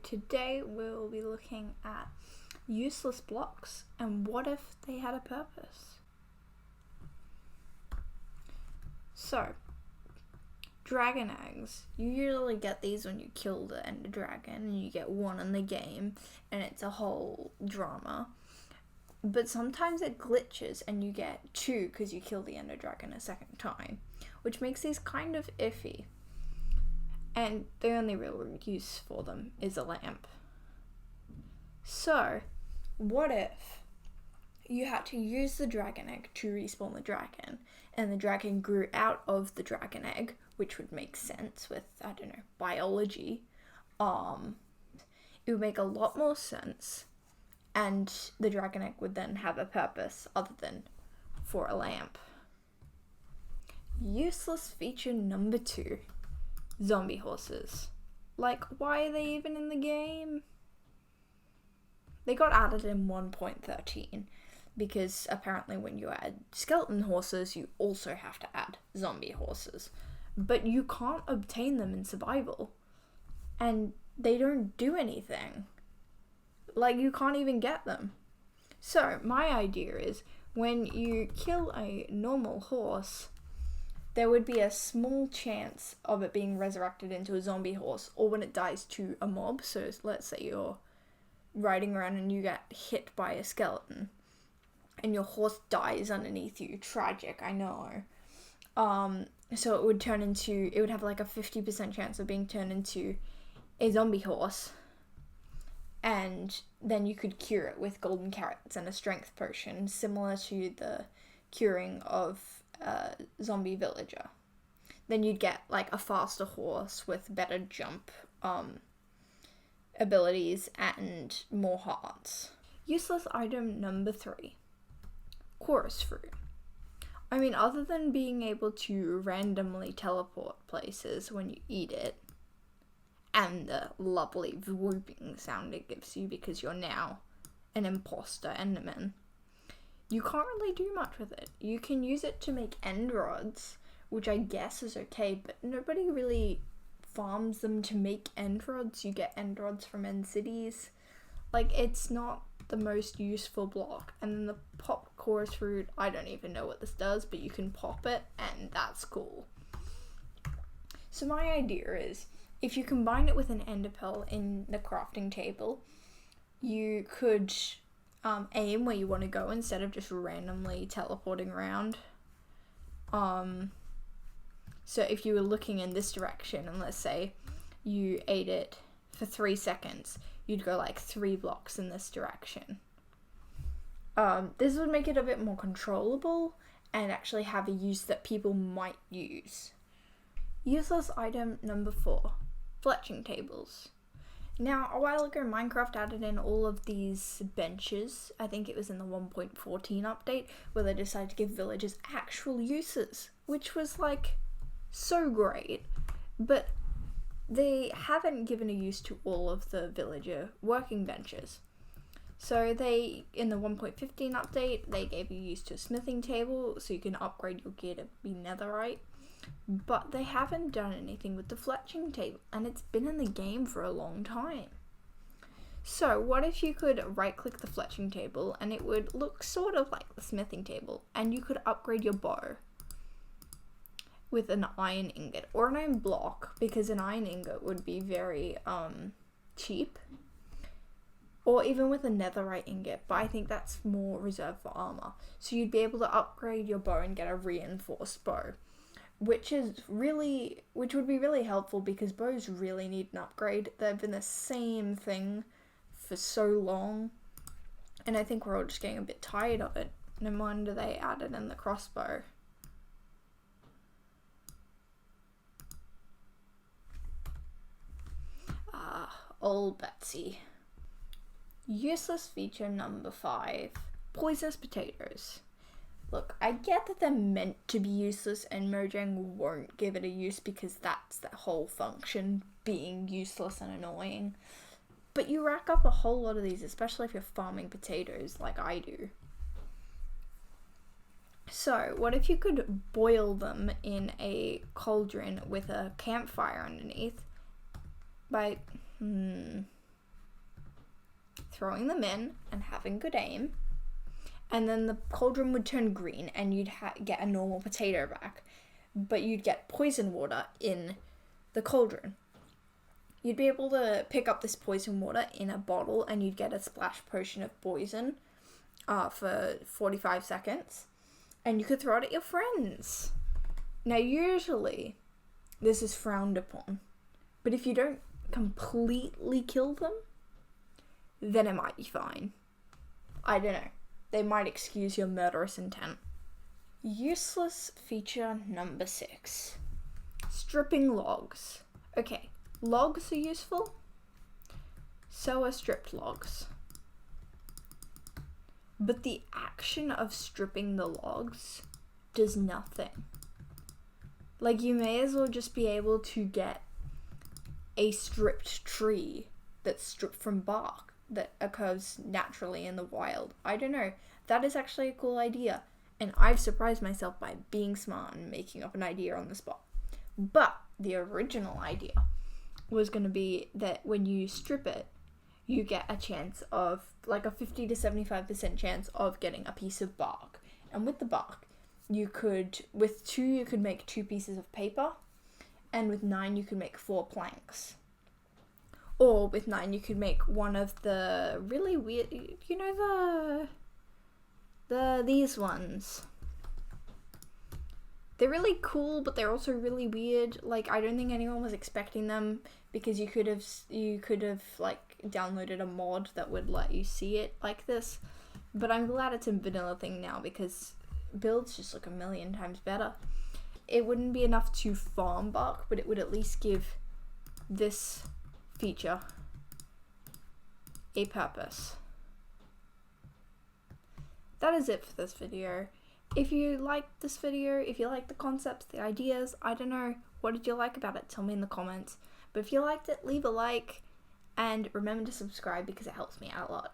today we'll be looking at useless blocks and what if they had a purpose. So, dragon eggs. You usually get these when you kill the ender dragon and you get one in the game and it's a whole drama. But sometimes it glitches and you get two because you kill the ender dragon a second time, which makes these kind of iffy. And the only real use for them is a lamp. So, what if you had to use the dragon egg to respawn the dragon, and the dragon grew out of the dragon egg, which would make sense with, biology. It would make a lot more sense, and the dragon egg would then have a purpose other than for a lamp. Useless feature number 2. Zombie horses. Like, why are they even in the game? They got added in 1.13 because apparently when you add skeleton horses, you also have to add zombie horses. But you can't obtain them in survival. And they don't do anything. Like, you can't even get them. So, my idea is, when you kill a normal horse, there would be a small chance of it being resurrected into a zombie horse, or when it dies to a mob. So let's say you're riding around and you get hit by a skeleton, and your horse dies underneath you. Tragic, I know. So it would have like a 50% chance of being turned into a zombie horse, and then you could cure it with golden carrots and a strength potion, similar to the curing of zombie villager. Then you'd get like a faster horse with better jump abilities and more hearts. Useless item number 3. Chorus fruit. I mean, other than being able to randomly teleport places when you eat it, and the lovely whooping sound it gives you because you're now an imposter enderman, you can't really do much with it. You can use it to make end rods, which I guess is okay, but nobody really farms them to make end rods. You get end rods from end cities. Like, it's not the most useful block. And then the pop chorus fruit, I don't even know what this does, but you can pop it, and that's cool. So my idea is, if you combine it with an ender pearl in the crafting table, you could aim where you want to go instead of just randomly teleporting around. So if you were looking in this direction, and let's say you ate it for 3 seconds, you'd go like 3 blocks in this direction. This would make it a bit more controllable and actually have a use that people might use. Useless item number 4. Fletching tables. Now, a while ago, Minecraft added in all of these benches. I think it was in the 1.14 update, where they decided to give villagers actual uses, which was, like, so great. But they haven't given a use to all of the villager working benches. So in the 1.15 update, they gave a use to a smithing table, so you can upgrade your gear to be netherite. But they haven't done anything with the fletching table, and it's been in the game for a long time. So what if you could right click the fletching table and it would look sort of like the smithing table, and you could upgrade your bow with an iron ingot or an iron block, because an iron ingot would be very cheap, or even with a netherite ingot, but I think that's more reserved for armor. So you'd be able to upgrade your bow and get a reinforced bow, which would be really helpful because bows really need an upgrade. They've been the same thing for so long, and I think we're all just getting a bit tired of it. No wonder they added in the crossbow. Old Betsy. Useless feature number 5. Poisonous potatoes. Look, I get that they're meant to be useless, and Mojang won't give it a use because that's the whole function, being useless and annoying. But you rack up a whole lot of these, especially if you're farming potatoes like I do. So, what if you could boil them in a cauldron with a campfire underneath? throwing them in and having good aim, and then the cauldron would turn green and you'd get a normal potato back, but you'd get poison water in the cauldron. You'd be able to pick up this poison water in a bottle and you'd get a splash potion of poison for 45 seconds, and you could throw it at your friends. Now, usually, this is frowned upon, but if you don't completely kill them, then it might be fine. I don't know. They might excuse your murderous intent. Useless feature number 6. Stripping logs. Okay, logs are useful. So are stripped logs. But the action of stripping the logs does nothing. Like, you may as well just be able to get a stripped tree that's stripped from bark that occurs naturally in the wild. I don't know. That is actually a cool idea. And I've surprised myself by being smart and making up an idea on the spot. But the original idea was going to be that when you strip it, you get a chance of, like a 50 to 75% chance of getting a piece of bark. And with the bark, with 2, you could make 2 pieces of paper. And with 9, you could make 4 planks. Or with 9, you could make one of the really weird, these ones. They're really cool, but they're also really weird. Like, I don't think anyone was expecting them, because you could have like downloaded a mod that would let you see it like this. But I'm glad it's a vanilla thing now, because builds just look a million times better. It wouldn't be enough to farm bark, but it would at least give this feature a purpose. That is it for this video. If you liked this video, if you like the concepts, the ideas, I don't know, what did you like about it? Tell me in the comments. But if you liked it, leave a like, and remember to subscribe because it helps me out a lot.